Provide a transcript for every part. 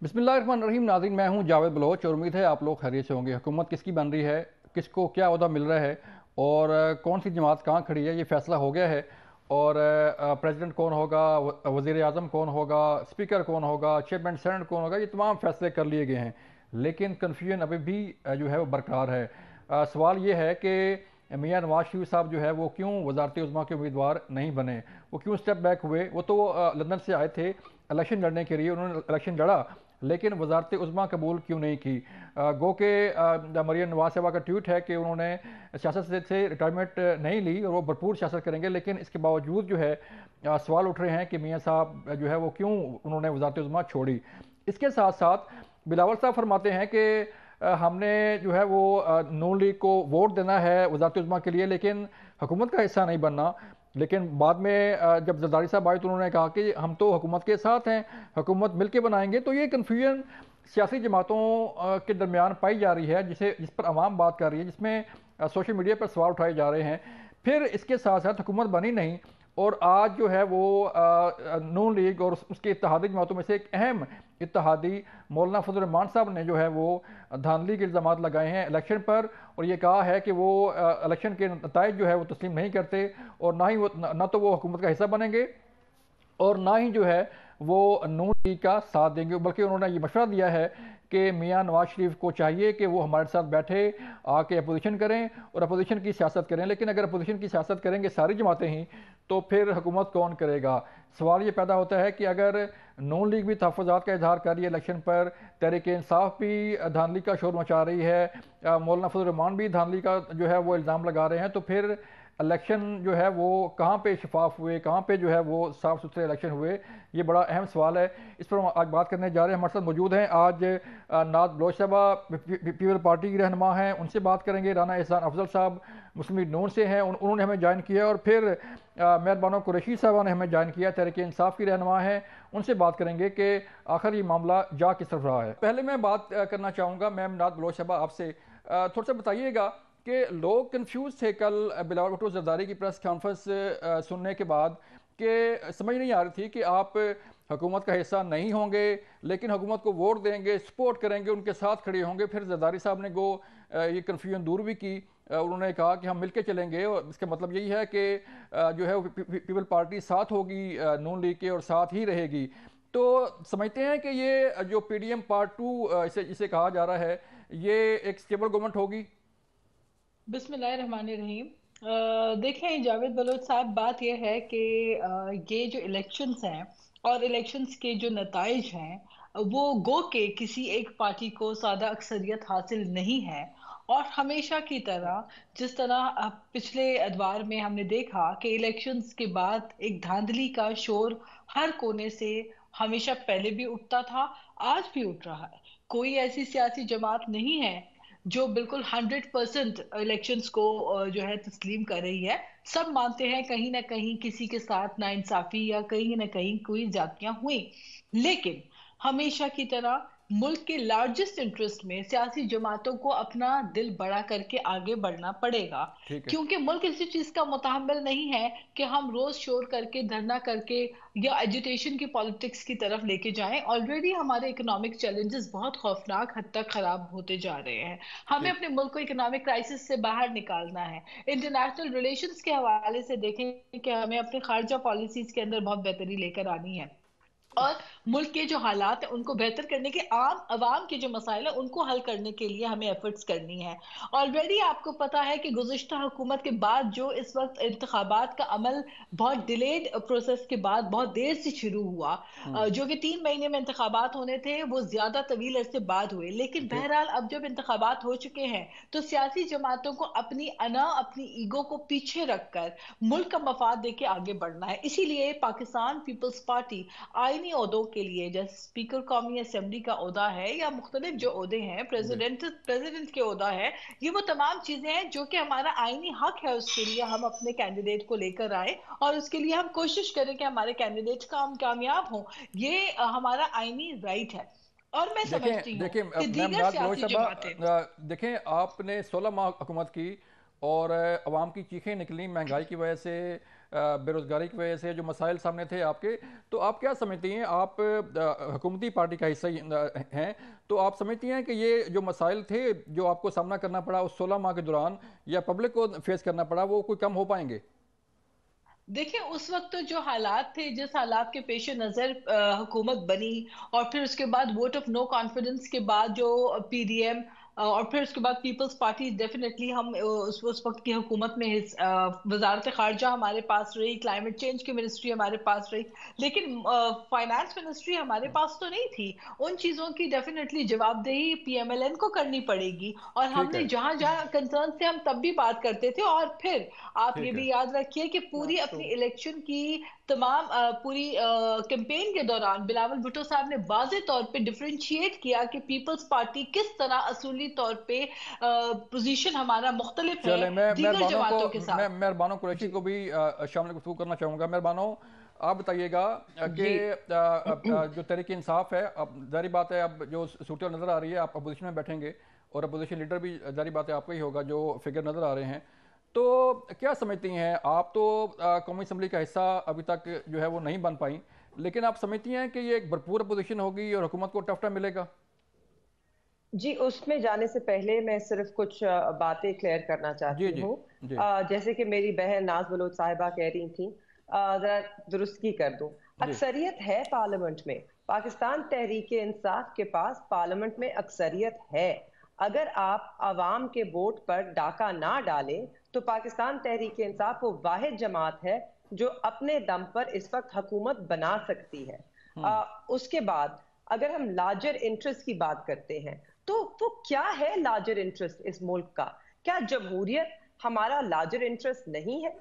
बिस्मिल्लाहिर्रहमानिर्रहीम। नाज़रीन, मैं हूं जावेद बलोच और उम्मीद है आप लोग खैरियत से होंगे। हुकूमत किसकी बन रही है, किसको क्या ओहदा मिल रहा है और कौन सी जमात कहाँ खड़ी है, ये फैसला हो गया है। और प्रेसिडेंट कौन होगा, वज़ीर आज़म कौन होगा, स्पीकर कौन होगा, चेयरमैन सेनेट कौन होगा, ये तमाम फैसले कर लिए गए हैं। लेकिन कन्फ्यूजन अभी भी जो है वो बरकरार है। सवाल ये है कि मियाँ नवाज शरीफ साहब जो है वो क्यों वजारत उज़्मा के उम्मीदवार नहीं बने, वो क्यों स्टेप बैक हुए। वो तो लंदन से आए थे इलेक्शन लड़ने के लिए, उन्होंने इलेक्शन लड़ा, लेकिन वजारत उज़्मा कबूल क्यों नहीं की। गो के मरियम नवाज साहबा का ट्वीट है कि उन्होंने सियासत से रिटायरमेंट नहीं ली और वो भरपूर सियासत करेंगे, लेकिन इसके बावजूद जो है सवाल उठ रहे हैं कि मियाँ साहब जो है वो क्यों उन्होंने वजारत उज़्मा छोड़ी। इसके साथ साथ बिलावल साहब फरमाते हैं कि हमने जो है वो नून लीग को वोट देना है वजारत उज़्मा के लिए, लेकिन हुकूमत का हिस्सा नहीं बनना। लेकिन बाद में जब जरदारी साहब आए तो उन्होंने कहा कि हम तो हुकूमत के साथ हैं, हुकूमत मिल के बनाएंगे। तो ये कन्फ्यूजन सियासी जमातों के दरमियान पाई जा रही है, जिस पर आवाम बात कर रही है, जिसमें सोशल मीडिया पर सवाल उठाए जा रहे हैं। फिर इसके साथ साथ हुकूमत बनी नहीं और आज जो है वो नून लीग और उसके इत्तेहादी जमातों में से एक अहम इत्तेहादी मौलाना फजल रहमान साहब ने जो है वो धांधली के इल्ज़ाम लगाए हैं इलेक्शन पर, और ये कहा है कि वो इलेक्शन के नताइज जो है वो तस्लीम नहीं करते और ना ही वो ना तो वो हुकूमत का हिस्सा बनेंगे और ना ही जो है वो नून लीग का साथ देंगे। बल्कि उन्होंने ये मशवरा दिया है कि मियाँ नवाज शरीफ को चाहिए कि वो हमारे साथ बैठे, आके अपोजिशन करें और अपोजिशन की सियासत करें। लेकिन अगर अपोजिशन की सियासत करेंगे सारी जमातें ही, तो फिर हुकूमत कौन करेगा। सवाल ये पैदा होता है कि अगर नून लीग भी तहफ़्फ़ुज़ात का इजहार कर रही है इलेक्शन पर, तहरीक इंसाफ भी धांधली का शोर मचा रही है, मौलाना फजल रहमान भी धांधली का जो है वो इल्ज़ाम लगा रहे हैं, तो फिर इलेक्शन जो है वो कहाँ पे शफाफ हुए, कहाँ पे जो है वो साफ़ सुथरे इलेक्शन हुए, ये बड़ा अहम सवाल है। इस पर हम आज बात करने जा रहे हैं। हमारे साथ मौजूद हैं आज नाज बलोच साहबा, पीपल पार्टी की रहनुमा हैं, उनसे बात करेंगे। राना एहसान अफजल साहब मुस्लिम लीग नून से हैं, उन्होंने हमें ज्वाइन किया। और फिर मेहरबानो कुरैशी साहबा ने हमें ज्वाइन किया, तहरीक इंसाफ की रहनुमा है, उनसे बात करेंगे कि आखिर ये मामला जा किस तरफ रहा है। पहले मैं बात करना चाहूँगा मैम नाज बलोच साहबा आपसे, थोड़ा सा बताइएगा कि लोग कंफ्यूज थे कल बिलावल भुट्टो जरदारी की प्रेस कॉन्फ्रेंस सुनने के बाद, कि समझ नहीं आ रही थी कि आप हुकूमत का हिस्सा नहीं होंगे लेकिन हुकूमत को वोट देंगे, सपोर्ट करेंगे, उनके साथ खड़े होंगे। फिर जरदारी साहब ने ये कन्फ्यूजन दूर भी की। उन्होंने कहा कि हम मिलके चलेंगे और इसका मतलब यही है कि जो है वो पीपल पार्टी साथ होगी नून लीग के और साथ ही रहेगी। तो समझते हैं कि ये जो पीडीएम पार्ट 2 इसे कहा जा रहा है, ये एक स्टेबल गवर्नमेंट होगी। बिस्मिल्लाहिर्रहमानिर्रहीम। देखें जावेद बलोच साहब, बात यह है कि ये जो इलेक्शंस हैं और इलेक्शंस के जो नताइज हैं वो गो के किसी एक पार्टी को सादा अक्सरियत हासिल नहीं है। और हमेशा की तरह, जिस तरह पिछले अदवार में हमने देखा कि इलेक्शंस के बाद एक धांधली का शोर हर कोने से हमेशा पहले भी उठता था, आज भी उठ रहा है। कोई ऐसी सियासी जमात नहीं है जो बिल्कुल 100% इलेक्शंस को जो है तस्लीम कर रही है। सब मानते हैं कहीं ना कहीं किसी के साथ नाइंसाफी या कहीं ना कहीं कोई ज्यादतियां हुई। लेकिन हमेशा की तरह मुल्क के लार्जेस्ट इंटरेस्ट में सियासी जमातों को अपना दिल बड़ा करके आगे बढ़ना पड़ेगा। ठीक है। क्योंकि मुल्क इसी चीज का मुतहम्मिल नहीं है कि हम रोज शोर करके, धरना करके या एजुटेशन की पॉलिटिक्स की तरफ लेके जाएं। ऑलरेडी हमारे इकोनॉमिक चैलेंजेस बहुत खौफनाक हद तक खराब होते जा रहे हैं। हमें ठीक। अपने मुल्क को इकोनॉमिक क्राइसिस से बाहर निकालना है। इंटरनेशनल रिलेशंस के हवाले से देखें कि हमें अपने खारजा पॉलिसीज के अंदर बहुत बेहतरी लेकर आनी है। और मुल्क के जो हालात है उनको बेहतर करने के, आम आवाम के जो मसाइल है उनको हल करने के लिए हमें एफर्ट्स करनी है। ऑलरेडी आपको पता है कि गुज़िश्ता हुकूमत के बाद जो इस वक्त इंतखाबात का अमल बहुत डिलेड प्रोसेस के बाद बहुत देर से शुरू हुआ, हम्म। जो कि 3 महीने में इंतखाबात होने थे, वो ज्यादा तवील अरसे बाद हुए। लेकिन ठीक। बहरहाल अब जब इंतखाबात हो चुके हैं तो सियासी जमातों को अपनी अना, अपनी ईगो को पीछे रखकर मुल्क का मफाद देके आगे बढ़ना है। इसीलिए पाकिस्तान पीपल्स पार्टी आईनी ओहदों के लिए, जैसे स्पीकर कौमी असम्बली का ओहदा है या मुख्तलिफ जो ओहदे हैं, प्रेसिडेंट के ओहदा है, ये वो तमाम चीजें हैं जो कि हमारा आईनी हक है। उसके लिए हम अपने कैंडिडेट को लेकर आए और उसके लिए हम कोशिश करें कि हमारे कैंडिडेट का हम कामयाब हों। ये हमारा आईनी राइट है। और मैं समझती देखें हूँ देखें कि मैम दीगर नाज बलोच सियासी साहबा, जमातें। देखें आपने 16 माह हुकूमत की और अवाम की चीखें निकली महंगाई की वजह से, बेरोजगारी की वजह से जो मसाइल सामने थे आपके, तो आप क्या समझती हैं, आप हुकूमती पार्टी का हिस्सा हैं, तो आप समझती हैं कि ये जो मसाइल थे जो आपको सामना करना पड़ा उस 16 माह के दौरान या पब्लिक को फेस करना पड़ा, वो कोई कम हो पाएंगे? देखिए, उस वक़्त तो जो हालात थे, जिस हालात के पेश नज़र हुकूमत बनी और फिर उसके बाद वोट ऑफ नो कॉन्फिडेंस के बाद जो पीडीएम और फिर उसके बाद पीपल्स पार्टी डेफ़िनेटली हम उस वक़्त की हुकूमत में वज़ारत ख़ारिजा हमारे पास रही, क्लाइमेट चेंज की मिनिस्ट्री हमारे पास रही, लेकिन फाइनेंस मिनिस्ट्री हमारे पास तो नहीं थी। उन चीज़ों की डेफ़िनेटली जवाबदेही पीएमएलएन को करनी पड़ेगी और ठीक हमने है। जहाँ-जहाँ कंसर्न थे, हम तब भी बात करते थे और फिर आप ये ठीक है। भी याद रखिए कि पूरी दैट्स ट्रू। अपनी इलेक्शन की तमाम पूरी कैंपेन के दौरान बिलावल भुट्टो साहब ने वाज़े तौर पे डिफरेंशिएट किया कि पीपल्स पार्टी किस तरह असूली तौर पे पोजीशन हमारा मुख्तलिफ है चले, मैं दीगर मेहरबानों को जमातों के मैं साथ। मेहरबानों कुरैशी जी, को भी शामिल गुफ्तगू करना चाहूँगा। मेहरबानों, आप बताइएगा कि जी। जो तहरीक इंसाफ है, अब ज़ाहिर बात है, अब जो सूरत नज़र आ रही है, आप अपोजिशन में बैठेंगे और अपोजिशन लीडर भी ज़ाहिर बात है आपका ही होगा, जो फिगर नज़र आ रहे हैं, तो क्या समझती हैं आप? तो कौमी असम्बली का हिस्सा अभी तक जो है वो नहीं बन पाई, लेकिन आप समझती हैं कि ये एक भरपूर अपोजिशन होगी और हुकूमत को टफ टाइम मिलेगा? जी, उसमें जाने से पहले मैं सिर्फ़ कुछ बातें क्लियर करना जी चाहती जी। हूँ। जी जैसे कि मेरी बहन नाज़ बलोच साहिबा कह रही थीं, ज़रा दुरुस्ती कर दूँ। जी। अक्सरियत है पार्लियामेंट में, पाकिस्तान तहरीक-ए-इंसाफ के पास पार्लियामेंट में अक्सरियत है। अगर आप अवाम के वोट पर डाका ना डालें, तो पाकिस्तान तहरीक-ए-इंसाफ वो वाहिद जमात है, जो अपने दम पर इस वक़्त हुकूमत बना सकती है। हम्म। उसके बाद अगर हम लार्जर इंटरेस्ट की बात करते हैं, तो वो क्या है लार्जर इंटरेस्ट इस मुल्क का? क्या जमहूरियत हमारा लार्जर इंटरेस्ट नहीं है?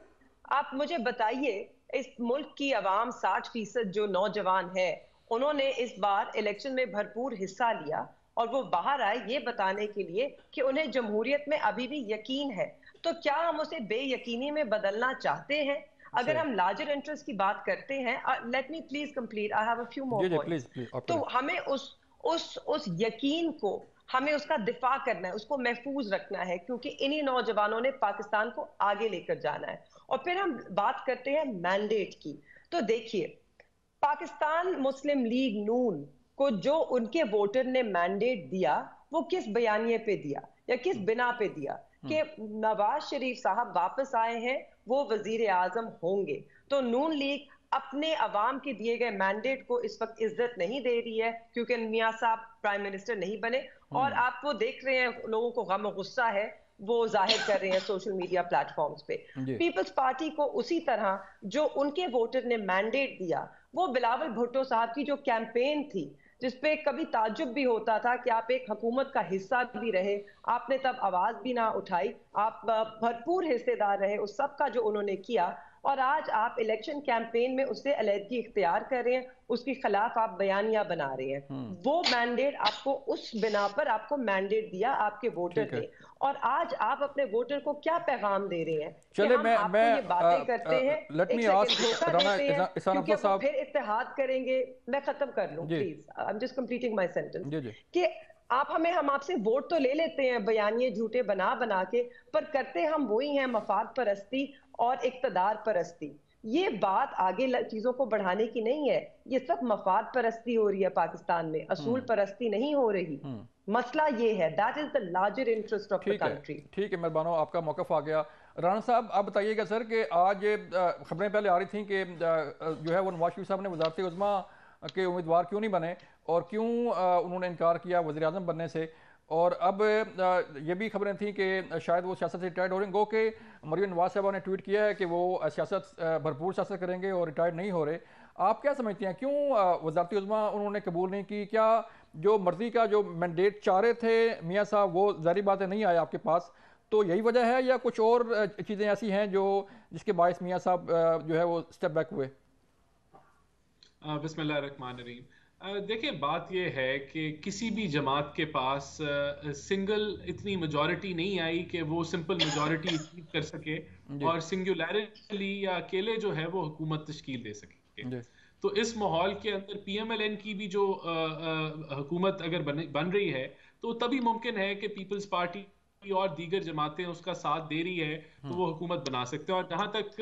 आप मुझे बताइए, इस मुल्क की आवाम 60% जो नौजवान है, उन्होंने इस बार इलेक्शन में भरपूर हिस्सा लिया और वो बाहर आए ये बताने के लिए कि उन्हें जमहूरियत में अभी भी यकीन है। तो क्या हम उसे बेयकीनी में बदलना चाहते हैं? अगर सही। हम लार्जर इंटरेस्ट की बात करते हैं, let me please complete, I have a few more जी जी, प्लीज़ पॉइंट्स। प्लीज़ आप तो करें। हमें उस यकीन को, हमें उसका दिफा करना है, उसको महफूज रखना है, क्योंकि इन्हीं नौजवानों ने पाकिस्तान को आगे लेकर जाना है। और फिर हम बात करते हैं मैंडेट की। तो देखिए, पाकिस्तान मुस्लिम लीग नून को जो उनके वोटर ने मैंडेट दिया, वो किस बयानिए पे दिया या किस हम्म। बिना पे दिया? हम्म। कि नवाज शरीफ साहब वापस आए हैं, वो वजीर आजम होंगे। तो नून लीग अपने अवाम के दिए गए मैंडेट को इस वक्त इज्जत नहीं दे रही है, क्योंकि मियां साहब प्राइम मिनिस्टर नहीं बने। और हम्म। आप वो देख रहे हैं, लोगों को गम और गुस्सा है, वो जाहिर कर रहे हैं सोशल मीडिया प्लेटफॉर्म्स पे। जी। पीपल्स पार्टी को उसी तरह जो उनके वोटर ने मैंडेट दिया, वो बिलावल भुट्टो साहब की जो कैंपेन थी, जिसपे कभी ताज्जुब भी होता था कि आप एक हुकूमत का हिस्सा भी रहे, आपने तब आवाज भी ना उठाई, आप भरपूर हिस्सेदार रहे उस सब का जो उन्होंने किया। और आज आप इलेक्शन कैंपेन में उससे अलहदगी इख्तियार कर रहे हैं, उसके खिलाफ आप बयानियां बना रहे हैं। हम्म। वो मैंडेट आपको उस बिना पर आपको मैंडेट दिया आपके वोटर ठीक है। ने, और आज आप अपने वोटर को क्या पैगाम दे रहे हैं कि चले, हम मैं आपको ये बातें करते हैं, लेट एक मी सेकंड आस्क धोखा राना देते हैं, इहसान क्योंकि अफजल अब वो साहब। फिर इत्तेहाद करेंगे। मैं खत्म कर लूं जी please, I am just completing my sentence. जी। जी कि हम आपसे वोट तो ले लेते हैं बयानिए झूठे बना बना के, पर करते हम वही हैं, मफाद परस्ती और इक्तदार परस्ती। ये बात आगे चीजों को बढ़ाने की नहीं है, ये सब मफाद परस्ती हो रही है पाकिस्तान में, असूल हम्म। परस्ती नहीं हो रही। हम्म। मसला ये है, that is the larger interest of the ठीक है। कंट्री। ठीक है, मेहरबानों, आपका मौक़िफ़ आ गया। राना साहब, आप बताइएगा सर कि आज खबरें पहले आ रही थी कि जो है वो नवाज शरीफ साहब ने वज़ारत उज़्मा के उम्मीदवार क्यों नहीं बने और क्यों उन्होंने इनकार किया वज़ीर आज़म बनने से। और अब ये भी खबरें थी कि शायद वो सियासत से रिटायर्ड हो रहे हैं। गो कि मरीम नवाज साहबा ने ट्वीट किया है कि वो सियासत भरपूर सियासत करेंगे और रिटायर्ड नहीं हो रहे। आप क्या समझती हैं, क्यों वज़ारत उज़्मा उन्होंने कबूल नहीं की? क्या जो मर्जी का जो मैंडेट चाह रहे थे मियाँ साहब, वो ज़ाहिर बात है नहीं आया आपके पास, तो यही वजह है या कुछ और चीज़ें ऐसी हैं जो जिसके बायस मियाँ साहब जो है वो स्टेप बैक हुए? बिस्मिल्लाहिर्रहमानिर्रहीम। देखिए, बात यह है कि किसी भी जमात के पास सिंगल इतनी मेजॉरिटी नहीं आई कि वो सिंपल मेजॉरिटी अचीव कर सके जी और सिंगुलैरिटी या अकेले जो है वो हुकूमत तश्कील दे सके। जी। तो इस माहौल के अंदर पीएमएलएन की भी जो हुकूमत अगर बन रही है, तो तभी मुमकिन है कि पीपल्स पार्टी और दीगर जमातें उसका साथ दे रही है, तो वो हुकूमत बना सकते हैं। और जहां तक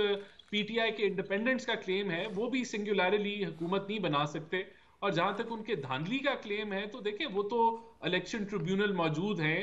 पीटीआई के इंडिपेंडेंस का क्लेम है वो भी सिंगुलरली हुकूमत नहीं बना सकते। और जहां तक उनके धांधली का क्लेम है तो देखिए वो तो इलेक्शन ट्रिब्यूनल मौजूद हैं,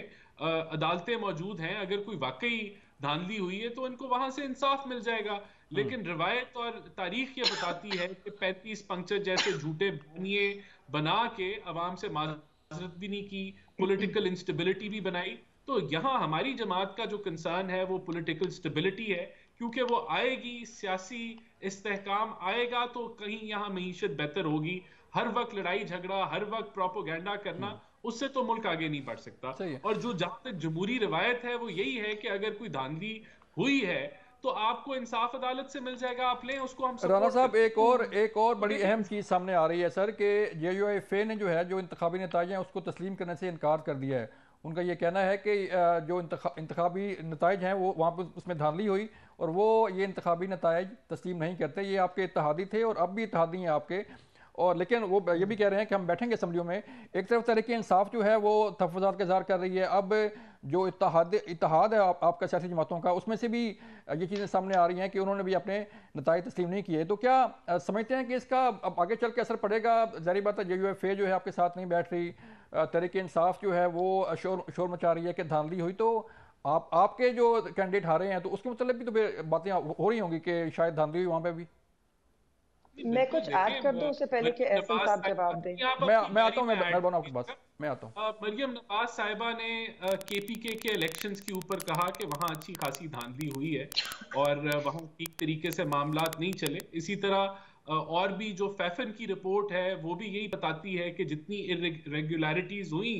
अदालतें मौजूद हैं, अगर कोई वाकई धांधली हुई है तो इनको वहां से इंसाफ मिल जाएगा। लेकिन रिवायत और तारीख ये बताती है कि 35 पंक्चर जैसे झूठे बयानिए बना के अवाम से माजरत भी नहीं की, पॉलिटिकल इंस्टेबिलिटी भी बनाई। तो यहाँ हमारी जमात का जो कंसर्न है वो पॉलिटिकल स्टेबिलिटी है, क्योंकि वो आएगी, सियासी इस्तेहकाम आएगा तो कहीं यहाँ मईशत बेहतर होगी। हर वक्त लड़ाई झगड़ा, हर वक्त प्रोपोगेंडा करना, उससे तो मुल्क आगे नहीं बढ़ सकता। और जो जहां तक जमहूरी रिवायत है वो यही है कि अगर कोई धांधली हुई है तो आपको इंसाफ अदालत से मिल जाएगा, आप लें उसको। हम राना साहब एक और बड़ी अहम चीज़ सामने आ रही है सर कि JUIF ने जो है जो इंतखाबी नताइज हैं उसको तस्लीम करने से इनकार कर दिया है। उनका ये कहना है कि जो इंतखाबी नताइज हैं वो वहाँ पर उसमें धांधली हुई और वो ये इंतखाबी नताइज तस्लीम नहीं करते। ये आपके इत्तेहादी थे और अब भी इत्तेहादी हैं आपके। और लेकिन वो ये भी कह रहे हैं कि हम बैठेंगे असम्बलियों में। एक तरफ तहरीक इंसाफ जो है वो तहफ़्फ़ुज़ात का इज़हार कर रही है, अब जो इत्तेहाद है आपका सियासी जमातों का, उसमें से भी ये चीज़ें सामने आ रही हैं कि उन्होंने भी अपने नताइज तस्लीम नहीं किए। तो क्या समझते हैं कि इसका अब आगे चल के असर पड़ेगा? ज़ाहिर बात है JUIF जो है आपके साथ नहीं बैठ रही, तहरीक इंसाफ जो है वो शोर मचा रही है कि धांधली हुई। तो आपके जो कैंडिडेट हारे हैं तो उसके मतलब भी तो बातें हो रही होंगी कि शायद धांधली हुई वहाँ पर भी। मैं कुछ ऐड कर दूं उससे पहले कि एहसन साहब जवाब दें। मैं आता हूं, मैं आपके पास मैं आता हूं। मरियम नवाज साहिबा ने KPK के इलेक्शंस के ऊपर कहा कि वहां अच्छी खासी धांधली हुई है और वहां ठीक तरीके से मामलात नहीं चले। इसी तरह और भी जो फैफन की रिपोर्ट है वो भी यही बताती है कि जितनी इरेगुलरिटीज हुई,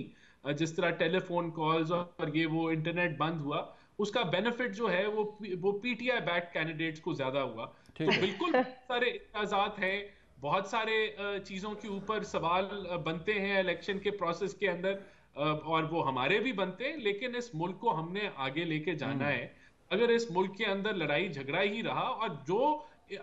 जिस तरह टेलीफोन कॉल्स और ये वो इंटरनेट बंद हुआ, उसका बेनिफिट जो है वो PTI बैक्ड कैंडिडेट्स को ज्यादा हुआ। तो बिल्कुल सारे इत्याजात हैं, बहुत सारे चीजों के ऊपर सवाल बनते हैं इलेक्शन के प्रोसेस के अंदर, और वो हमारे भी बनते हैं। लेकिन इस मुल्क को हमने आगे लेके जाना है। अगर इस मुल्क के अंदर लड़ाई झगड़ा ही रहा और जो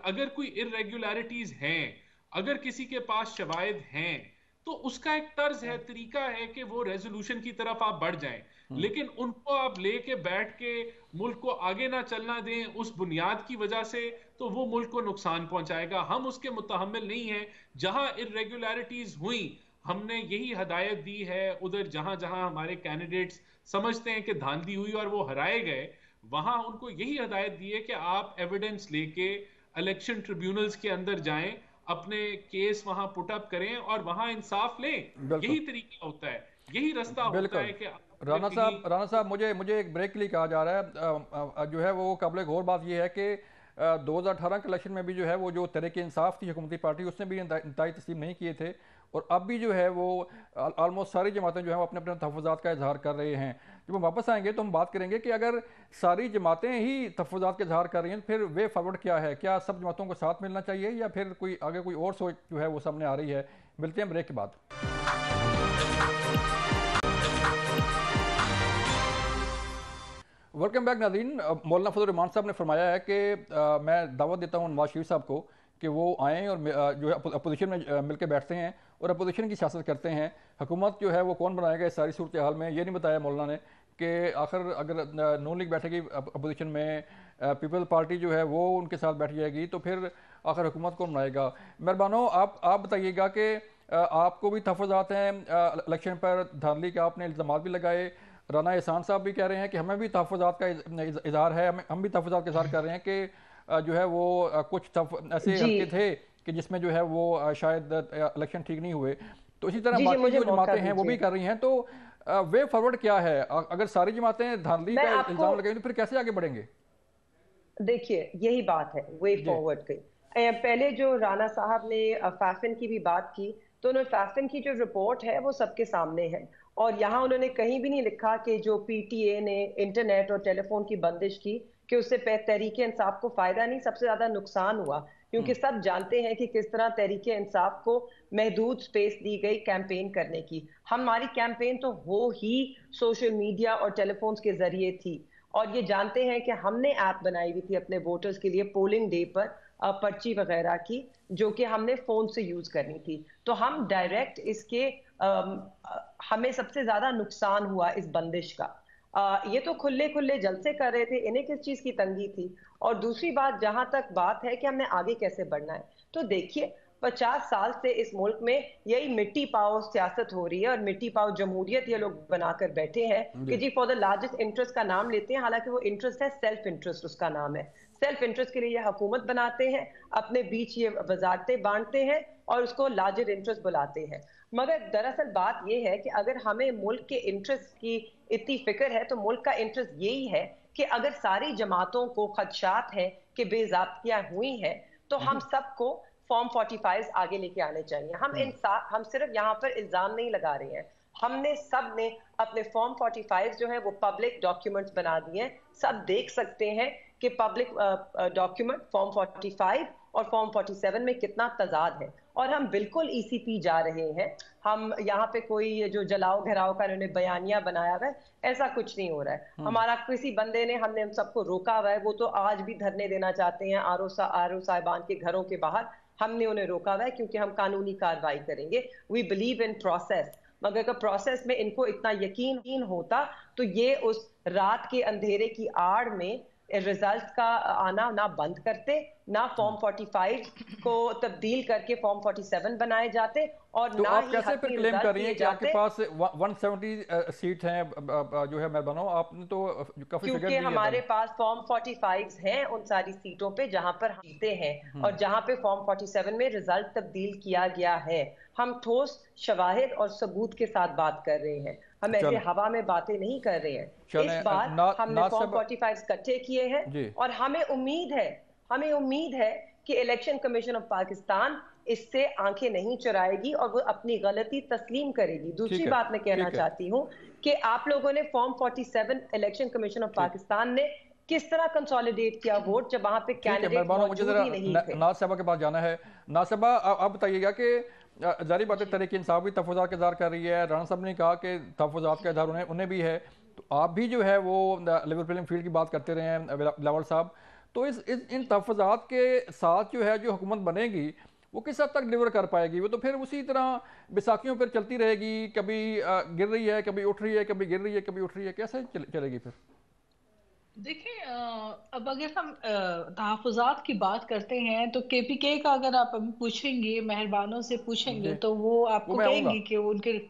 अगर कोई इरेगुलरिटीज हैं, अगर किसी के पास शवाहिद हैं, तो उसका एक तर्ज है, तरीका है कि वो रेजोल्यूशन की तरफ आप बढ़ जाएं। लेकिन उनको आप लेके बैठ के मुल्क को आगे ना चलना दें उस बुनियाद की वजह से, तो वो मुल्क को नुकसान पहुंचाएगा। हम उसके मुतहम्मिल नहीं हैं। जहां इरेगुलरिटीज हुई हमने यही हदायत दी है, उधर जहां जहां हमारे कैंडिडेट्स समझते हैं कि धांधली हुई और वो हराए गए, वहां उनको यही हदायत दी है कि आप एविडेंस लेके इलेक्शन ट्रिब्यूनल्स के अंदर जाएं, अपने केस वहां पुटअप करें और वहां इंसाफ लें। यही तरीका होता है, यही रास्ता होता है कि राना साहब मुझे एक ब्रेक के लिए कहा जा रहा है। जो है वो काबिल गौर बात ये है कि 2018 के इलेक्शन में भी जो है वो जो तहरीक इंसाफ थी हुकूमती पार्टी, उसने भी नताइज तस्लीम नहीं किए थे। और अब भी जो है वो ऑलमोस्ट सारी जमातें जो है वो अपने अपने तहफ़्फ़ुज़ात का इजहार कर रहे हैं। जब हम वापस आएंगे तो हम बात करेंगे कि अगर सारी जमातें ही तहफ़्फ़ुज़ात का इजहार कर रही हैं तो फिर वे फॉरवर्ड क्या है? क्या सब जमातों को साथ मिलना चाहिए या फिर कोई आगे कोई और सोच जो है वो सामने आ रही है? मिलते हैं ब्रेक के बाद। वेलकम बैक नाज़रीन। मौलाना फजल रहमान साहब ने फरमाया है कि मैं दावत देता हूँ नवाज शरीफ साहब को कि वो आएँ और जो है अपोजिशन में मिलकर बैठते हैं और अपोजिशन की सियासत करते हैं। हुकूमत जो है वो कौन बनाएगा इस सारी सूरत हाल में, ये नहीं बताया मौलाना ने कि आखिर अगर नून लीग बैठेगी अपोजिशन में, पीपल पार्टी जो है वो उनके साथ बैठ जाएगी, तो फिर आखिर हुकूमत कौन बनाएगा? मेहरबानो आप बताइएगा कि आपको भी तहफ़्फ़ुज़ात हैं इलेक्शन पर, धांधली के आपने इल्ज़ाम भी लगाए। राना एहसान साहब भी कह रहे हैं कि हमें भी तहफ़्फ़ुज़ात का इज़हार है, हम भी तहफ़्फ़ुज़ात का इज़हार कर रहे हैं कि जो है वो कुछ ऐसे हल्के थे कि जिसमें जो है वो शायद इलेक्शन ठीक नहीं हुए। तो इसी तरह बाकी जो जमातें हैं वो भी कर रही हैं। तो वे फॉरवर्ड क्या है? अगर सारी जमातें धांधली का इल्ज़ाम लगाएंगी तो फिर कैसे आगे बढ़ेंगे? देखिए यही बात है वे फॉरवर्ड की। पहले जो राना साहब ने फैफन की भी बात की, तो उन्होंने फैफन की जो रिपोर्ट है वो सबके सामने है और यहाँ उन्होंने कहीं भी नहीं लिखा कि जो PTA ने इंटरनेट और टेलीफोन की बंदिश की कि उससे तहरीक इंसाफ को फायदा नहीं, सबसे ज्यादा नुकसान हुआ। क्योंकि सब जानते हैं कि किस तरह तहरीक इंसाफ को महदूद स्पेस दी गई कैंपेन करने की। हमारी कैंपेन तो हो ही सोशल मीडिया और टेलीफोन्स के जरिए थी और ये जानते हैं कि हमने ऐप बनाई हुई थी अपने वोटर्स के लिए पोलिंग डे पर पर्ची वगैरह की, जो कि हमने फोन से यूज करनी थी। तो हम डायरेक्ट इसके हमें सबसे ज्यादा नुकसान हुआ इस बंदिश का। ये तो खुले खुले जलसे कर रहे थे, इन्हें किस चीज की तंगी थी? और दूसरी बात, जहां तक बात है कि हमने आगे कैसे बढ़ना है, तो देखिए 50 साल से इस मुल्क में यही मिट्टी पाओ सियासत हो रही है और मिट्टी पाओ जमहूरियत ये लोग बनाकर बैठे हैं कि जी फॉर द लार्जेस्ट इंटरेस्ट का नाम लेते हैं, हालांकि वो इंटरेस्ट है सेल्फ इंटरेस्ट, उसका नाम है सेल्फ इंटरेस्ट के लिए ये हुकूमत बनाते हैं, अपने बीच ये वजारतें बांटते हैं और उसको लार्जर इंटरेस्ट बुलाते हैं। मगर दरअसल बात यह है कि अगर हमें मुल्क के इंटरेस्ट की इतनी फिक्र है तो मुल्क का इंटरेस्ट यही है कि अगर सारी जमातों को खदशात है कि बेज़ाब्तियां हुई हैं तो हम सबको फॉर्म 45 आगे लेके आने चाहिए। हम सिर्फ यहाँ पर इल्जाम नहीं लगा रहे हैं, हमने सब ने अपने फॉर्म 45 जो है वो पब्लिक डॉक्यूमेंट्स बना दिए हैं, सब देख सकते हैं कि पब्लिक डॉक्यूमेंट फॉर्म 45 और फॉर्म 47 में कितना तजाद है। और हम बिल्कुल ईसीपी जा रहे हैं, हम यहाँ पे कोई जो जलाओ घराओ का इन्होंने बयानिया बनाया हुआ है, ऐसा कुछ नहीं हो रहा है। हमारा किसी बंदे ने, हमने हम सबको रोका हुआ है, वो तो आज भी धरने देना चाहते हैं आरओ साहिबान के घरों के बाहर, हमने उन्हें रोका हुआ है क्योंकि हम कानूनी कार्रवाई करेंगे। वी बिलीव इन प्रोसेस, मगर अगर प्रोसेस में इनको इतना यकीन होता तो ये उस रात के अंधेरे की आड़ में रिजल्ट का आना ना बंद करते, ना फॉर्म 45 को तब्दील करके फॉर्म 47 बनाए जाते, और तो ना आप ही कैसे फिर क्लेम कर रही हैं कि आपके पास 170 सीट हैं जो है मैं बनाऊं, आपने तो काफी फिगर दी है। क्योंकि हमारे पास फॉर्म 45 हैं उन सारी सीटों पे जहां पर हम जीते हैं और जहां पे फॉर्म 47 में रिजल्ट तब्दील किया गया है। हम ठोस शवाहिद और सबूत के साथ बात कर रहे हैं, हम ऐसे हवा में बातें नहीं कर रहे हैं। इस बार हमने फॉर्म 45 इकट्ठे किए हैं और हमें उम्मीद है कि इलेक्शन कमीशन ऑफ पाकिस्तान इससे आंखें नहीं चुराएगी और वो अपनी गलती तस्लीम करेगी। दूसरी बात मैं कहना चाहती हूँ कि आप लोगों ने form 47 election commission of Pakistan ने किस तरह कंसोलिडेट किया वोट जब वहां पे कैंडिडेट मौजूद ही नहीं थे। नाज साहबा के पास जाना है। नाज साहबा आप बताइएगा कि जारी बात है तहरीक इंसाफ भी तहफ़्फ़ुज़ात का इज़हार कर रही है, राणा साहब ने कहा कि तहफ़्फ़ुज़ात का इज़हार उन्हें भी है, तो आप भी जो है वो लेवल प्लेइंग फील्ड की बात करते रहे हैं बिलावल साहब, तो इन तहफ़्फ़ुज़ात के साथ जो है जो हुकूमत बनेगी वो किस हद तक डिलीवर कर पाएगी? वो तो फिर उसी तरह बैसाखियों पर चलती रहेगी, कभी गिर रही है, कभी उठ रही है, कभी गिर रही है, कभी उठ रही है, कैसे चलेगी फिर? देखिए, अब अगर हम तहफ़्फ़ुज़ात की बात करते हैं तो केपीके का अगर आप अभी पूछेंगे, मेहरबानों से पूछेंगे तो वो आपको कहेंगे कि उनके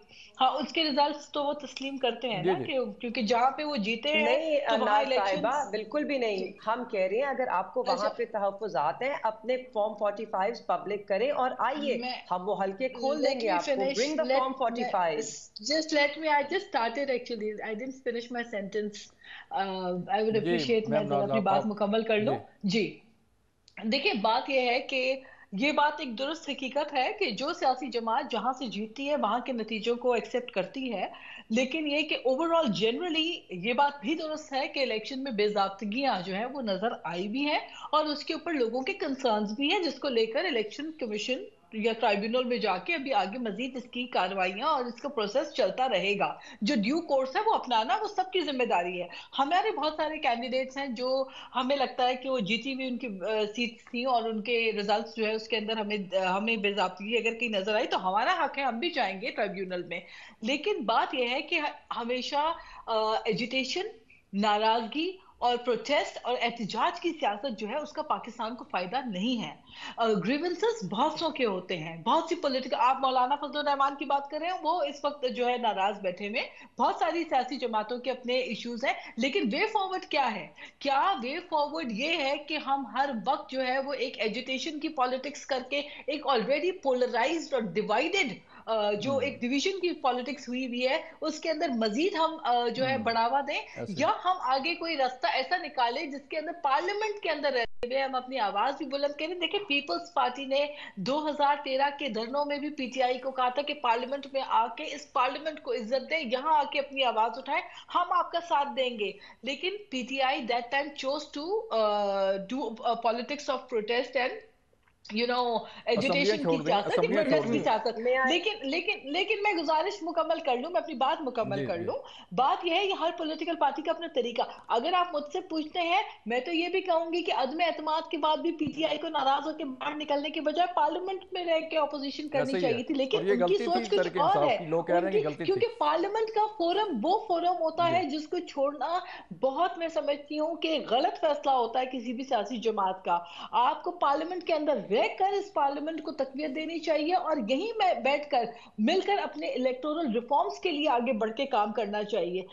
उसके रिजल्ट्स तो वो तस्लीम करते हैं ना, कि क्योंकि जहाँ पे वो जीते हैं नहीं, तो वहाँ इलेक्शंस बिल्कुल भी नहीं। हम कह रहे हैं अगर आपको वहां पे तहफ़्फ़ुज़ात हैं, अपने फॉर्म 45 पब्लिक करें और आइए, हम वो हल्के खोल देंगे आपको। Bring the form 45। Just let me, I just started actually, I didn't finish my sentence. I would appreciate, मैं जरा अपनी बात मुकम्मल कर लूं जी। देखिए, बात यह है कि ये बात एक दुरुस्त हकीकत है कि जो सियासी जमात जहां से जीतती है वहां के नतीजों को एक्सेप्ट करती है, लेकिन ये कि ओवरऑल जनरली ये बात भी दुरुस्त है कि इलेक्शन में बेज़ाब्तगियां जो है वो नजर आई भी हैं और उसके ऊपर लोगों के कंसर्न्स भी हैं, जिसको लेकर इलेक्शन कमीशन या ट्राइब्यूनल में जाके अभी आगे मजीद इसकी कार्रवाइयां और इसका प्रोसेस चलता रहेगा। जो ड्यू कोर्स है वो अपनाना वो सबकी जिम्मेदारी है। हमारे बहुत सारे कैंडिडेट्स हैं जो हमें लगता है कि वो जीती हुई उनकी सीट्स थी और उनके रिजल्ट्स जो है उसके अंदर हमें बेज़ाब्तगी अगर कहीं नजर आई तो हमारा हक है, हम भी जाएंगे ट्राइब्यूनल में। लेकिन बात यह है कि हमेशा एजिटेशन, नाराजगी और प्रोटेस्ट और एहतजाज की सियासत जो है उसका पाकिस्तान को फायदा नहीं है। ग्रीवेंसेस बहुत सौ के होते हैं, बहुत सी पॉलिटिकल, आप मौलाना फजलुर रहमान की बात कर रहे हैं, वो इस वक्त जो है नाराज बैठे में, बहुत सारी सियासी जमातों के अपने इश्यूज हैं, लेकिन वे फॉरवर्ड क्या है? क्या वे फॉरवर्ड ये है कि हम हर वक्त जो है वो एक एजुटेशन की पॉलिटिक्स करके एक ऑलरेडी पोलराइज्ड और डिवाइडेड जो एक डिवीजन की पॉलिटिक्स हुई है उसके अंदर मजीद हम जो है बढ़ावा दें, या हम आगे कोई रास्ता ऐसा निकालें जिसके अंदर पार्लियामेंट के अंदर रहते हुए हम अपनी आवाज भी बुलंद करें? देखिए, पीपल्स पार्टी ने 2013 के धरनों में भी पीटीआई को कहा था कि पार्लियामेंट में आके इस पार्लियामेंट को इज्जत दें, यहाँ आके अपनी आवाज उठाएं, हम आपका साथ देंगे। लेकिन PTI that time chose to do politics of protest and agitation की सियासत, प्रोटेस्ट की सियासत। लेकिन मैं गुजारिश मुकम्मल कर लूं, मैं अपनी बात मुकम्मल कर लूं। बात यह है कि हर पॉलिटिकल पार्टी का अपना तरीका। अगर आप मुझसे पूछते हैं, मैं तो ये भी कहूंगी कि अदम एतमाद के बाद भी पीटीआई को नाराज होकर बाहर निकलने के बजाय पार्लियामेंट में रह के ऑपोजिशन करनी चाहिए थी, लेकिन उनकी सोच कुछ और है। क्योंकि पार्लियामेंट का फोरम वो फोरम होता है जिसको छोड़ना बहुत, मैं समझती हूँ कि गलत फैसला होता है किसी भी सियासी जमात का। आपको पार्लियामेंट के अंदर रहकर इस पार्लियामेंट को तकवीत देनी चाहिए और यहीं में बैठकर मिलकर अपने इलेक्टोरल रिफॉर्म्स के लिए आगे बढ़ के काम करना चाहिए।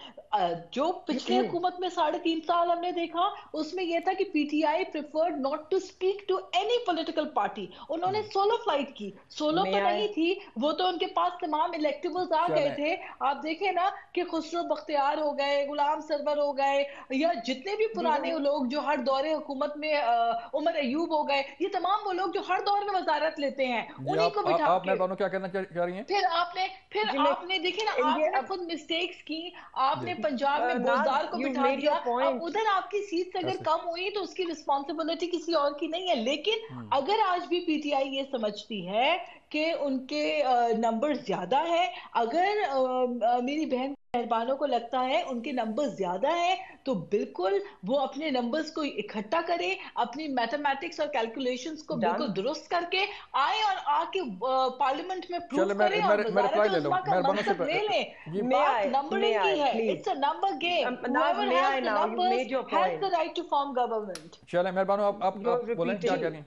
जो पिछले हुकूमत में 3.5 साल हमने देखा, उसमें यह था कि PTI preferred not to speak to any political party. उन्होंने सोलो फ्लाइट की, सोलो तो नहीं थी वो, तो उनके पास तमाम इलेक्टेबल्स आ गए थे। आप देखें ना कि खुसरो बख्तियार हो गए, गुलाम सरवर हो गए, या जितने भी पुराने लोग जो हर दौरे हुकूमत में, उमर अयूब हो गए, ये तमाम वो लोग जो हर दौर में वजारत लेते हैं, उन्हीं को बिठा आप मेहरबानों क्या कहना चाह रही हैं? फिर आपने देखिए ना, आपने खुद मिस्टेक्स की। आपने पंजाब में बोलदार को बिठा दिया। अब उधर आपकी सीट अगर कम हुई तो उसकी रिस्पॉन्सिबिलिटी किसी और की नहीं है। लेकिन अगर आज भी पीटीआई ये समझती है कि उनके नंबर ज्यादा है, अगर मेरी बहन मेहरबानों को लगता है उनके नंबर्स ज्यादा हैं, तो बिल्कुल वो अपने नंबर्स को इकट्ठा करें, अपनी मैथमेटिक्स और कैलकुलेशंस को बिल्कुल दुरुस्त करके आए और आके पार्लियामेंट में प्रूव करें और वज़ारत उज़्मा का मनसब ले लें। बात नंबरिंग की है, it's a number game. Whoever has the numbers has the right to form government। चलें मेहरबानों, आप बोलें क्या कह रही हैं?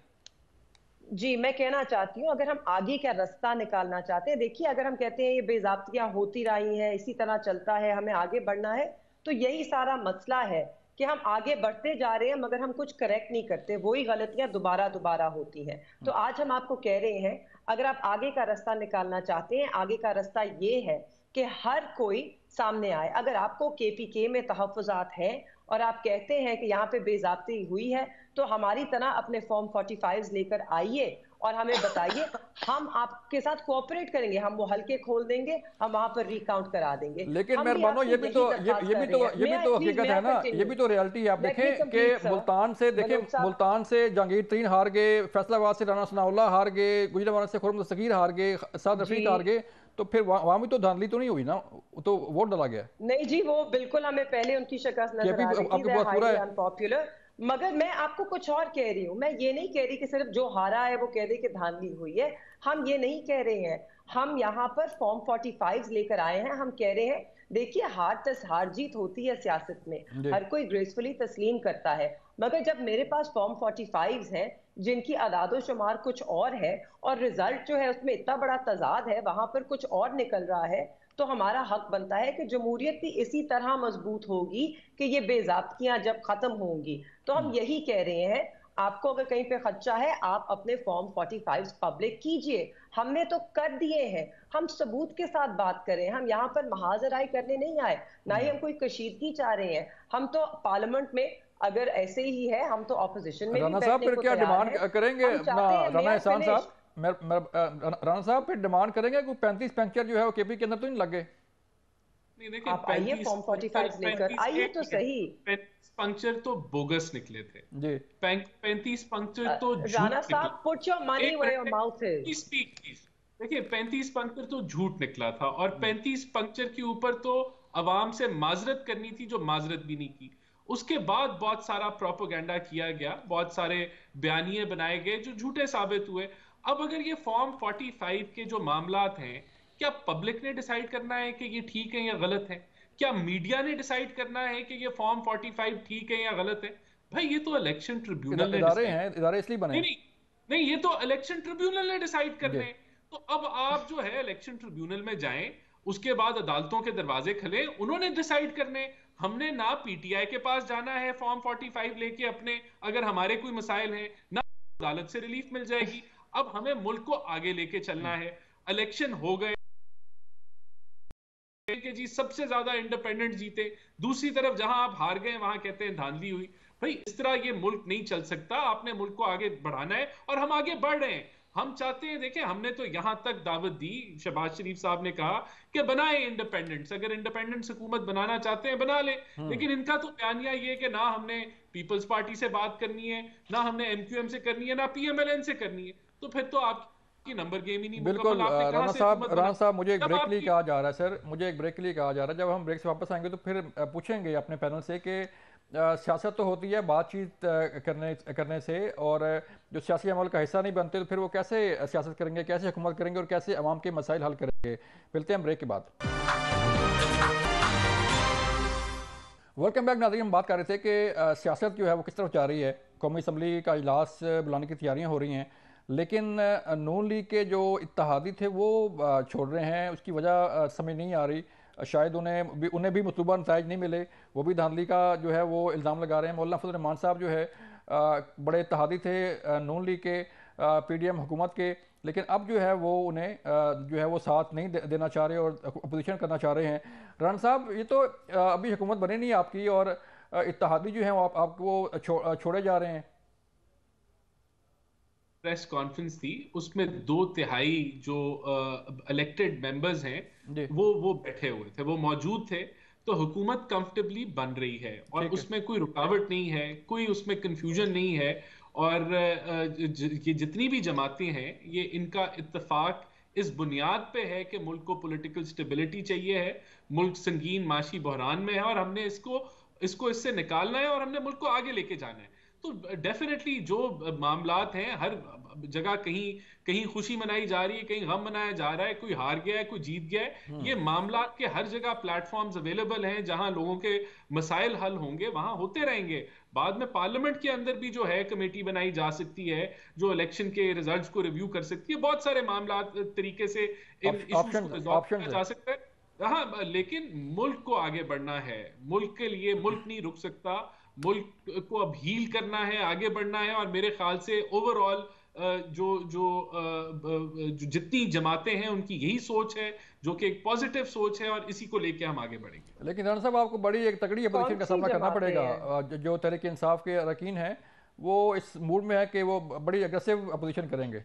जी, मैं कहना चाहती हूँ, अगर हम आगे का रास्ता निकालना चाहते हैं, देखिए अगर हम कहते हैं ये बेज़ाब्तियां होती रही हैं, इसी तरह चलता है, हमें आगे बढ़ना है, तो यही सारा मसला है कि हम आगे बढ़ते जा रहे हैं मगर हम कुछ करेक्ट नहीं करते, वही गलतियां दोबारा होती हैं। तो आज हम आपको कह रहे हैं, अगर आप आगे का रास्ता निकालना चाहते हैं, आगे का रास्ता ये है कि हर कोई सामने आए। अगर आपको केपीके में तहफ़्फ़ुज़ात हैं और आप कहते हैं कि यहाँ पे बेज़ाब्ती हुई है, तो हमारी तरह अपने फॉर्म 45 लेकर आइए और हमें बताइए, हम आपके साथ कोऑपरेट करेंगे, हम वो हल्के खोल देंगे, हम वहां पर रिकाउंट करा देंगे। लेकिन मेहरबानों, ये भी तो हकीकत है ना, ये भी तो रियलिटी है। आप देखें कि मुल्तान से जहांगीर तरीन हार गए, फैसलाबाद से राना सनाउल्लाह हार गए, गुजरांवाला से खुर्रम दस्तगीर हार गए, साद रफीक हार गए, तो फिर वहां भी तो धांधली तो नहीं हुई ना, तो वोट डाला गया? नहीं जी, वो बिल्कुल हमें पहले उनकी शिकस्त नजर आ रही थी, अनपॉपुलर। मगर मैं आपको कुछ और कह रही हूँ, मैं ये नहीं कह रही कि सिर्फ जो हारा है वो कह दे कि धांधली हुई है। हम ये नहीं कह रहे हैं, हम यहाँ पर फॉर्म 45 लेकर आए हैं। हम कह रहे हैं, देखिए हार जीत होती है सियासत में, हर कोई ग्रेसफुली तस्लीम करता है, मगर जब मेरे पास फॉर्म 45 हैं जिनकी अदादो शुमार कुछ और है और रिजल्ट जो है उसमें इतना बड़ा तजाद है, वहां पर कुछ और निकल रहा है, तो हमारा हक बनता है कि जमहूरियत भी इसी तरह मजबूत होगी कि ये बेज़ाब्तियां जब खत्म होंगी। तो हम यही कह रहे हैं, आपको अगर कहीं पे खदशा है, आप अपने फॉर्म 45 पब्लिक कीजिए। हमने तो कर दिए हैं, हम सबूत के साथ बात करें। हम यहाँ पर महाजराई करने नहीं आए, ना ही हम कोई कशीदगी चाह रहे हैं। हम तो पार्लियामेंट में अगर ऐसे ही है, हम तो ऑपोजिशन में राना साहब फिर क्या डिमांड करेंगे? राना एहसान साहब, राना साहब फिर डिमांड करेंगे कि 35 पंक्चर जो है वो केपी के अंदर तो नहीं लगे? नहीं, देखिए, आप आइए फॉर्म 45 लेकर आइए तो सही। 35 पंक्चर तो बोगस निकले थे जी। 35 पंक्चर तो राना साहब, put your money where your mouth is. देखिए, 35 पंक्चर तो झूठ निकला था और 35 पंक्चर के ऊपर तो अवाम से माजरत करनी थी, जो माजरत भी नहीं की। उसके बाद बहुत सारा प्रोपेगेंडा किया गया, बहुत सारे बयानिए बनाए गए जो झूठे साबित हुए। अब अगर ये फॉर्म 45 के जो मामलात हैं, क्या पब्लिक ने डिसाइड करना है कि ये ठीक है या गलत है? क्या मीडिया ने डिसाइड करना है कि ये फॉर्म 45 ठीक है या गलत है? भाई, ये तो इलेक्शन ट्रिब्यूनल ने इदारे इसलिए बने। नहीं, ये तो इलेक्शन ट्रिब्यूनल ने डिसाइड करने। तो अब आप जो है इलेक्शन ट्रिब्यूनल में जाएं, उसके बाद अदालतों के दरवाजे खुले, उन्होंने डिसाइड करने। हमने ना पीटीआई के पास जाना है फॉर्म 45 लेके अपने, अगर हमारे कोई मसाइल हैं, ना अदालत से रिलीफ मिल जाएगी। अब हमें मुल्क को आगे लेके चलना है। इलेक्शन हो गए कि जी सबसे ज्यादा इंडिपेंडेंट जीते, दूसरी तरफ जहां आप हार गए वहां कहते हैं धांधली हुई। भाई, इस तरह ये मुल्क नहीं चल सकता। आपने मुल्क को आगे बढ़ाना है और हम आगे बढ़ रहे हैं। हम चाहते हैं, देखें, हमने तो यहां तक दावत दी, शहबाज शरीफ साहब ने कहा कि बनाए इंडिपेंडेंस, अगर इंडिपेंडेंस हुकूमत बनाना चाहते हैं बना ले। लेकिन इनका तो बयानिया ये कि ना हमने पीपल्स पार्टी से बात करनी है, ना हमने एमक्यूएम से करनी है, ना पीएमएलएन से करनी है, तो फिर तो आपकी नंबर गेम ही नहीं बिल्कुल। मुकम्मल। आपने कहां से हुकूमत राणा बनाई? साहब, मुझे एक जब ब्रेक के लिए आपकी कहा जा रहा है सर, मुझे एक ब्रेक के लिए कहा जा रहा है। जब हम ब्रेक से वापस आएंगे तो फिर पूछेंगे अपने पैनल से कि सियासत तो होती है बातचीत करने से, और जो सियासी अमल का हिस्सा नहीं बनते तो फिर वो कैसे सियासत करेंगे, कैसे हुकूमत करेंगे और कैसे अवाम के मसाइल हल करेंगे। मिलते हैं ब्रेक के बाद। वेलकम बैक नाज़रीन। हम बात कर रहे थे कि सियासत जो है वो किस तरफ जा रही है। कौमी असम्बली का इजलास बुलाने की तैयारियां हो रही हैं, लेकिन नून लीग के जो इत्तेहादी थे वो छोड़ रहे हैं। उसकी वजह समझ नहीं आ रही। शायद उन्हें भी मतलूबा नताइज नहीं मिले। वो भी धांधली का जो है वो इल्ज़ाम लगा रहे हैं। मौलाना फजल रहमान साहब जो है बड़े इत्तेहादी थे नून लीग के, PDM हुकूमत के, लेकिन अब जो है वो उन्हें जो है वो साथ नहीं देना चाह रहे और अपोजिशन करना चाह रहे हैं। राणा साहब, ये तो अभी हुकूमत बनी नहीं आपकी, और इत्तेहादी जो हैं वो आपको छोड़े जा रहे हैं। प्रेस कॉन्फ्रेंस थी, उसमें 2/3 जो इलेक्टेड मेंबर्स हैं वो बैठे हुए थे, वो मौजूद थे। तो हुकूमत कंफर्टेबली बन रही है और उसमें कोई रुकावट नहीं है, कोई उसमें कंफ्यूजन नहीं है। और ये जितनी भी जमातें हैं, ये इनका इत्तेफाक इस बुनियाद पे है कि मुल्क को पॉलिटिकल स्टेबिलिटी चाहिए है, मुल्क संगीन माशी बहरान में है और हमने इसको इससे निकालना है और हमने मुल्क को आगे लेके जाना है। तो डेफिनेटली जो मामलात हैं, हर जगह कहीं खुशी मनाई जा रही है, कहीं गम मनाया जा रहा है, कोई हार गया है, कोई जीत गया है। ये मामलात के हर जगह प्लेटफॉर्म्स अवेलेबल हैं, जहां लोगों के मसाइल हल होंगे वहां होते रहेंगे। बाद में पार्लियामेंट के अंदर भी जो है कमेटी बनाई जा सकती है जो इलेक्शन के रिजल्ट्स को रिव्यू कर सकती है। बहुत सारे मामलात तरीके से इन इश्यूज को रिजॉल्व किया जा सकता है। हाँ, लेकिन मुल्क को आगे बढ़ना है, मुल्क के लिए मुल्क नहीं रुक सकता, मुल्क को अब हील करना है, आगे बढ़ना है। और मेरे ख्याल से ओवरऑल जो जितनी जमातें हैं उनकी यही सोच है, जो कि एक पॉजिटिव सोच है, और इसी को लेके हम आगे बढ़ेंगे। लेकिन राणा साहब, आपको बड़ी एक तगड़ी अपोजिशन का सामना करना पड़ेगा। जो तहरीक इंसाफ के अरकान हैं वो इस मूड में है कि वो बड़ी अग्रेसिव अपोजिशन करेंगे।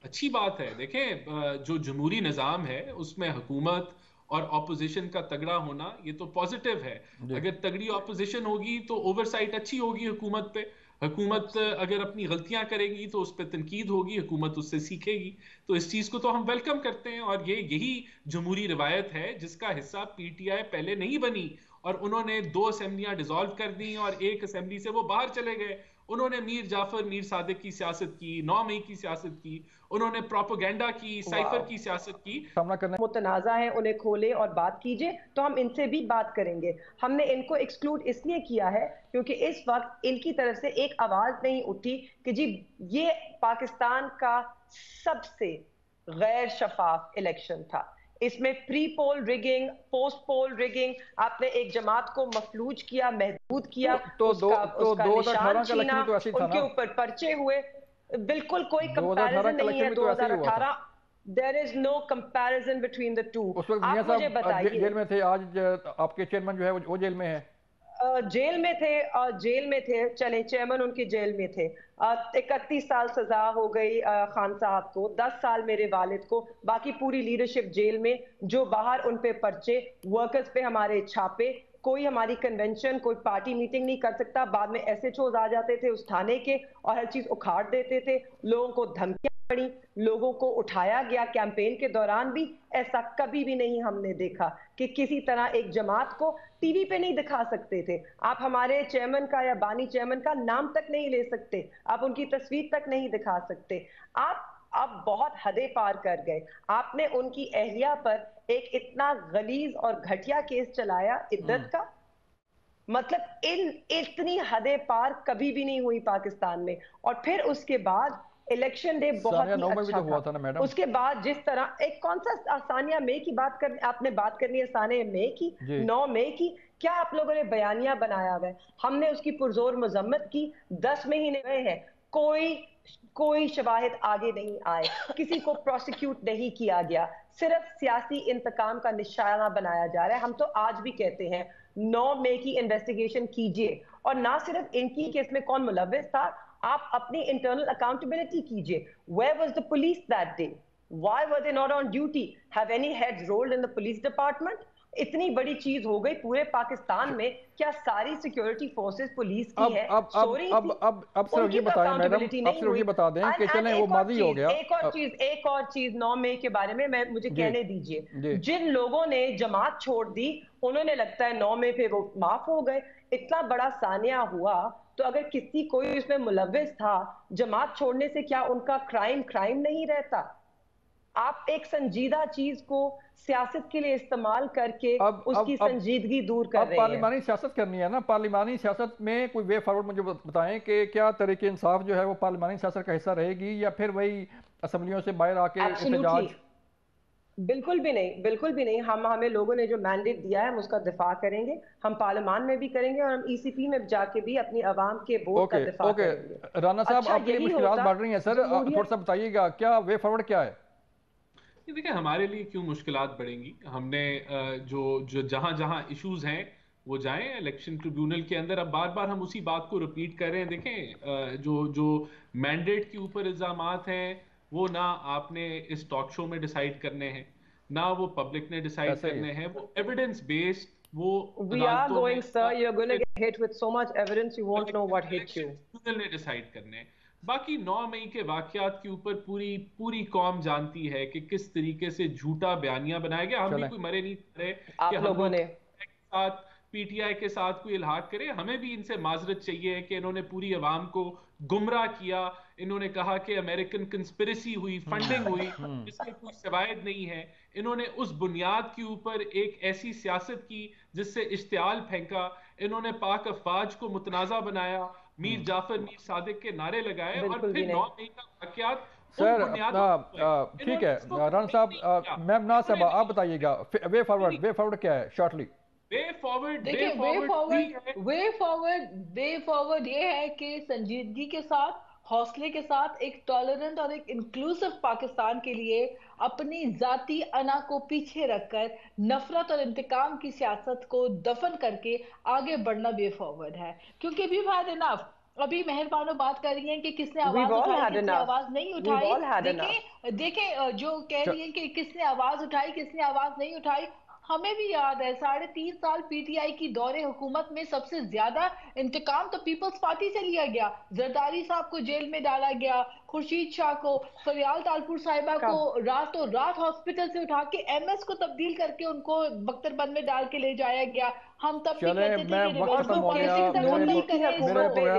अच्छी बात है। देखें, जो जमहूरी निज़ाम है उसमें हुकूमत और ऑपोजिशन का तगड़ा होना ये तो पॉजिटिव है। अगर तगड़ी ऑपोजिशन होगी तो ओवरसाइट अच्छी होगी हुकूमत पे। हुकूमत अगर अपनी गलतियां करेगी तो उस पर तनकीद होगी, हुकूमत उससे सीखेगी। तो इस चीज को तो हम वेलकम करते हैं और यही जमहूरी रिवायत है जिसका हिस्सा PTI पहले नहीं बनी और उन्होंने 2 असेंबलियां डिसॉल्व कर दी और एक असेंबली से वो बाहर चले गए। उन्होंने मीर जाफर मीर सादिक की सियासत की, 9 मई की सियासत की, उन्होंने प्रोपेगेंडा की, साइफर की सियासत की। सामना करना मुतनाज़ा है, उन्हें खोले और बात कीजिए, तो हम इनसे भी बात करेंगे। हमने इनको एक्सक्लूड इसलिए किया है क्योंकि इस वक्त इनकी तरफ से एक आवाज नहीं उठी कि जी ये पाकिस्तान का सबसे गैर शफाफ इलेक्शन था। इसमें pre poll rigging, post poll rigging, आपने एक जमात को मफलूज किया, महदूद किया, उसका निशान छीना, उनके ऊपर पर्चे हुए। बिल्कुल कोई कंपैरिजन नहीं है 2018। There is no comparison between the two। उस वक्त मियां साहब जेल में थे, आज आपके चेयरमैन जो है वो जेल में है। जेल में थे, चले चेयरमैन उनके जेल में थे। 31 साल सजा हो गई खान साहब को, 10 साल मेरे वालिद को, बाकी पूरी लीडरशिप जेल में। जो बाहर उन पे पर्चे, वर्कर्स पे हमारे छापे, कोई हमारी कन्वेंशन, कोई पार्टी मीटिंग नहीं कर सकता। बाद में SHOs आ जाते थे उस थाने के और हर चीज उखाड़ देते थे। लोगों को धमकियां पड़ी, लोगों को उठाया गया। कैंपेन के दौरान भी ऐसा कभी भी नहीं हमने देखा कि किसी तरह एक जमात को टीवी पे नहीं दिखा सकते थे। आप हमारे चेयरमैन का या बानी चेयरमैन का नाम तक नहीं ले सकते, आप उनकी तस्वीर तक नहीं दिखा सकते। आप बहुत हदें पार कर गए। आपने उनकी अहलिया पर एक इतना गलीज और घटिया केस चलाया इद्दत का। मतलब इतनी हदें पार कभी भी नहीं हुई पाकिस्तान में। और फिर उसके बाद इलेक्शन डे बहुत ही अच्छा था ना। उसके बाद जिस तरह एक कौन सा सानिया मई की आपने बात करनी है, सानिया मई की, 9 मई की, क्या आप लोगों ने बयानिया बनाया हुआ है? हमने उसकी पुरजोर मजम्मत की। 10 महीने गए हैं, कोई शवाहिद आगे नहीं आए, किसी को प्रोसिक्यूट नहीं किया गया, सिर्फ सियासी इंतकाम का निशाना बनाया जा रहा है। हम तो आज भी कहते हैं 9 मई की इन्वेस्टिगेशन कीजिए, और ना सिर्फ इनकी केस में कौन मुलव्विस था, आप अपनी इंटरनल अकाउंटेबिलिटी कीजिए। Where was the police that day? Why were they not on duty? Have any heads rolled in the police department? इतनी बड़ी चीज हो गई पूरे पाकिस्तान में, क्या सारी सिक्योरिटी फोर्सेस पुलिस की है सो रही थी? अब सिर्फ ये बताएं मैडम, अब सिर्फ ये बता दें कि चलें वो माजी हो गया। एक और चीज 9 मई के बारे में मुझे कहने दीजिए। जिन लोगों ने जमात छोड़ दी उन्होंने लगता है 9 मई पे वो माफ हो गए। इतना बड़ा सानिया हुआ, तो अगर किसी कोई उसमें मुलव्विस था जमात छोड़ने से, क्या उनका क्राइम नहीं रहता? आप एक संजीदा चीज को सियासत के लिए इस्तेमाल करके उसकी संजीदगी दूर कर रहे हैं। पार्लिमानी सियासत करनी है ना, पार्लिमानी सियासत में कोई वे फॉरवर्ड मुझे बताएं कि क्या तरीके इंसाफ जो है वो पार्लिमानी सियासत का हिस्सा रहेगी या फिर वही असेंबलियों से बाहर आके एहतजाज? बिल्कुल भी नहीं। हमें लोगों ने जो मैंडेट दिया है हम उसका दिफा करेंगे, हम पार्लियामान में भी करेंगे और हम ईसीपी में जाके भी अपनी आवाम के वोट का दिफा करेंगे। राना साहब, आपके लिए मुश्किलात बढ़ रही हैं सर, थोड़ा सा बताइएगा क्या वे फॉरवर्ड क्या है? देखिए, हमारे लिए क्यों मुश्किलात बढ़ेंगी? हमने जो जहां इश्यूज हैं वो जाएं इलेक्शन ट्रिब्यूनल के अंदर। अब बार बार हम उसी बात को रिपीट कर रहे हैं। देखें, जो मैंडेट के ऊपर इल्जामात हैं वो ना आपने इस टॉक शो में डिसाइड करने हैं, ना वो पब्लिक ने डिसाइड करने हैं, वो एविडेंस बेस्ड वो We are going, sir. You're going to get hit with so much evidence you won't know what hit you. ने डिसाइड करने हैं। बाकी 9 मई के वाकयात के ऊपर पूरी कौम जानती है कि किस तरीके से झूठा बयानिया बनाया गया। हम भी कोई मरे नहीं रहे आप लोगों ने साथ पीटीआई के साथ कोई इल्हाक करे। हमें भी इनसे माजरत चाहिए कि इन्होंने पूरी अवाम को गुमराह किया। इन्होंने कहा कि अमेरिकन कंस्पिरेसी हुई, फंडिंग हुई, जिसमें कोई शवाहिद नहीं है। इन्होंने उस बुनियाद के ऊपर एक ऐसी सियासत की जिससे इश्तियाल फेंका। इन्होंने पाक अफवाज को मुतनाज़ा बनाया, मीर जाफर मीर सादिक के नारे लगाए और फिर 9 मई का वाकयात। सर ठीक है राना साहब, मैम ना साहब आप बताइएगा वे फॉरवर्ड क्या है शॉर्टली? वे फॉरवर्ड ये है कि संजीदगी के साथ, हौसले के साथ एक टॉलरेंट और एक इंक्लूसिव पाकिस्तान के लिए अपनी जाती अना को पीछे रखकर नफरत और इंतकाम की सियासत को दफन करके आगे बढ़ना वे फॉरवर्ड है। क्योंकि वी हैड इनफ। अभी मेहरबानो बात कर रही हैं कि किसने आवाज उठाई, किसने आवाज नहीं उठाई। देखें जो कह रही है कि किसने आवाज उठाई, किसने आवाज नहीं उठाई, हमें भी याद है 3.5 साल पीटीआई की दौरे हुकूमत में सबसे ज्यादा इंतकाम तो पीपल्स पार्टी से लिया गया। जरदारी साहब को जेल में डाला गया, खुर्शीद शाह को, फरियाल तालपुर साहिबा को रातों रात हॉस्पिटल से उठा के एमएस को तब्दील करके उनको बख्तरबंद में डाल के ले जाया गया। हम तब भी कहते थे कि मेरे प्रोग्राम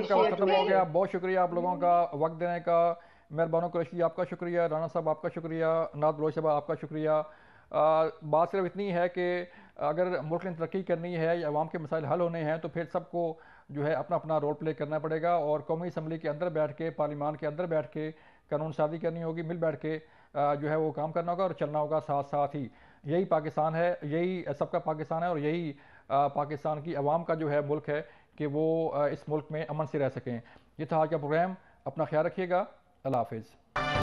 का वक्त खत्म हो गया। बहुत शुक्रिया आप लोगों का वक्त देने का। मेहरबानो कुरैशी आपका शुक्रिया, राना साहब आपका शुक्रिया, नाद बलोच साहब आपका शुक्रिया। बात सिर्फ इतनी है कि अगर मुल्क ने तरक्की करनी है या अवाम के मसाइल हल होने हैं तो फिर सबको जो है अपना अपना रोल प्ले करना पड़ेगा और कौमी असम्बली के अंदर बैठ के, पार्लियामान के अंदर बैठ के कानून साजी करनी होगी, मिल बैठ के जो है वो काम करना होगा और चलना होगा साथ साथ ही। यही पाकिस्तान है, यही सबका पाकिस्तान है और यही पाकिस्तान की अवाम का जो है मुल्क है कि वो इस मुल्क में अमन से रह सकें। ये था आज का प्रोग्राम। अपना ख्याल रखिएगा। अल्लाह हाफिज़।